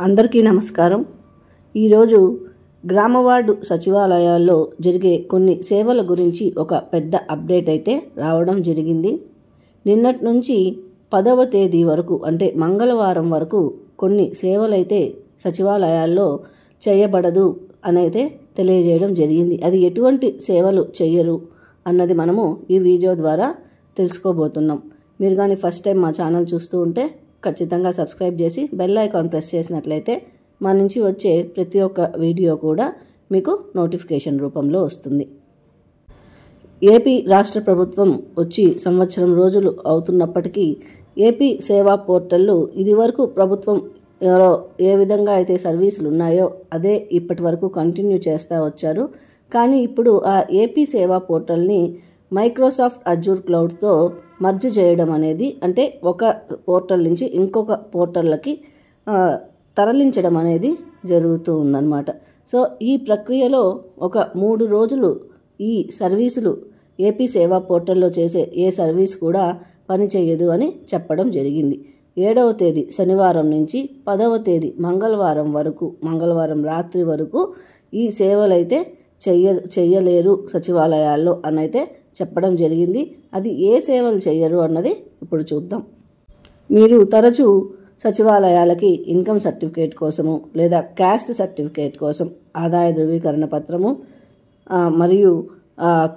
అందరికీ నమస్కారం। ఈరోజు గ్రామ వార్డు సచివాలయాల్లో జరిగే కొన్ని సేవల గురించి ఒక పెద్ద అప్డేట్ అయితే రావడం జరిగింది। నిన్నటి నుంచి 10వ తేదీ వరకు అంటే మంగళవారం వరకు కొన్ని సేవలైతే సచివాలయాల్లో చేయబడదు అనైతే తెలియజేయడం జరిగింది। అది ఎటువంటి సేవలు చేయరు అన్నది మనము ఈ వీడియో ద్వారా తెలుసుకోబోతున్నాం। మీరు కానీ ఫస్ట్ టైం మా ఛానల్ చూస్తూ ఉంటే ఖచ్చితంగా సబ్స్క్రైబ్ చేసి బెల్ ఐకాన్ ప్రెస్ చేసినట్లయితే మా నుంచి వచ్చే ప్రతి ఒక్క వీడియో కూడా మీకు నోటిఫికేషన్ రూపంలో వస్తుంది। ఏపీ రాష్ట్ర ప్రభుత్వం వచ్చి సంవత్సరం రోజులు అవుతున్నప్పటికీ ఏపీ సేవా పోర్టల్లో ఇదివరకు ప్రభుత్వం ఏ విధంగా అయితే సర్వీసులు ఉన్నాయో అదే ఇప్పటి వరకు కంటిన్యూ చేస్తూ వచ్చారు। కానీ ఇప్పుడు ఆ ఏపీ సేవా పోర్టల్ని మైక్రోసాఫ్ట్ అజూర్ క్లౌడ్తో మర్జ్ చేయడం అనేది అంటే ఒక పోర్టల్ నుంచి ఇంకొక పోర్టల్కి తరలించడం అనేది జరుగుతూ ఉందన్నమాట। సో ఈ ప్రక్రియలో ఒక 3 రోజులు ఈ సర్వీసులు ఏపీ సేవా పోర్టల్లో చేసే ఏ సర్వీస్ కూడా పనిచేయదు అని చెప్పడం జరిగింది। 7వ తేదీ శనివారం నుంచి 10వ తేదీ మంగళవారం వరకు మంగళవారం రాత్రి వరకు ఈ సేవలైతే చెయ్యలేరు సచివాలయాల్లో అనైతే చెప్పడం జరిగింది। అది ఏ సేవలు చేయరు అన్నది ఇప్పుడు చూద్దాం। మీరు తరచూ సచివాలయాలకి ఇన్కమ్ సర్టిఫికేట్ కోసము లేదా క్యాస్ట్ సర్టిఫికేట్ కోసం ఆదాయ ధృవీకరణ పత్రము మరియు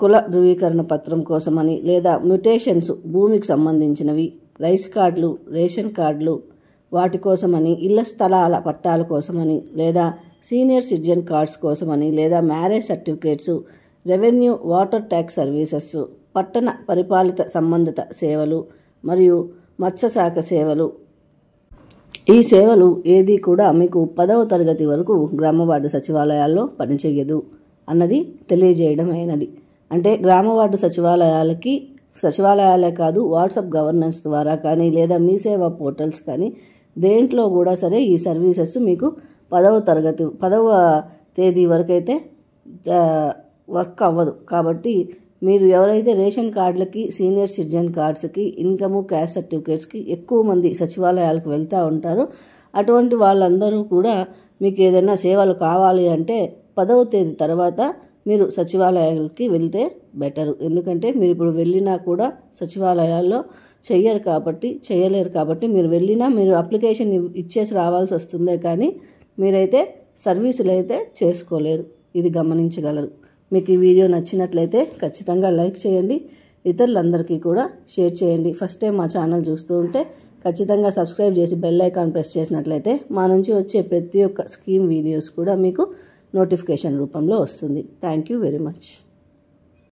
కుల ధృవీకరణ పత్రం కోసమని లేదా మ్యుటేషన్స్ భూమికి సంబంధించినవి రైస్ కార్డులు రేషన్ కార్డులు వాటి కోసమని ఇళ్ల స్థలాల పట్టాల కోసమని లేదా సీనియర్ సిటిజన్ కార్డ్స్ కోసమని లేదా marriage certificates revenue water tax services పట్టణ పరిపాలిత సంబంధిత సేవలు మరియు మత్స్యశాఖ సేవలు ఈ సేవలు ఏది కూడా మీకు 10వ తరగతి వరకు గ్రామ వార్డు సచివాలయాల్లో పనిచేయదు అన్నది తెలియజేయడం అయినది। అంటే గ్రామ వార్డు సచివాలయాలే కాదు వాట్సాప్ గవర్నెన్స్ ద్వారా కానీ లేదా మీ సేవా పోర్టల్స్ కానీ దేంట్లో కూడా సరే ఈ సర్వీసెస్ మీకు 10వ తేదీ వరకు అయితే వర్క్ అవ్వదు। కాబట్టి మీరు ఎవరైతే రేషన్ కార్డులకి సీనియర్ సిటిజన్ కార్డ్స్కి ఇన్కము క్యాస్ట్ సర్టిఫికేట్స్కి ఎక్కువ మంది సచివాలయాలకు వెళ్తూ ఉంటారో అటువంటి వాళ్ళందరూ కూడా మీకు ఏదైనా సేవలు కావాలి అంటే 10వ తేదీ తర్వాత మీరు సచివాలయాలకి వెళ్తే బెటరు। ఎందుకంటే మీరు ఇప్పుడు వెళ్ళినా కూడా సచివాలయాల్లో చేయలేరు కాబట్టి మీరు వెళ్ళినా మీరు అప్లికేషన్ ఇచ్చేసి రావాల్సి వస్తుందే కానీ మీరైతే సర్వీసులు అయితే చేసుకోలేరు, ఇది గమనించగలరు। మీకు ఈ వీడియో నచ్చినట్లయితే ఖచ్చితంగా లైక్ చేయండి, ఇతరులందరికీ కూడా షేర్ చేయండి। ఫస్ట్ టైం మా ఛానల్ చూస్తూ ఉంటే ఖచ్చితంగా సబ్స్క్రైబ్ చేసి బెల్ ఐకాన్ ప్రెస్ చేసినట్లయితే మా నుంచి వచ్చే ప్రతి ఒక్క స్కీమ్ వీడియోస్ కూడా మీకు నోటిఫికేషన్ రూపంలో వస్తుంది। Thank you very much.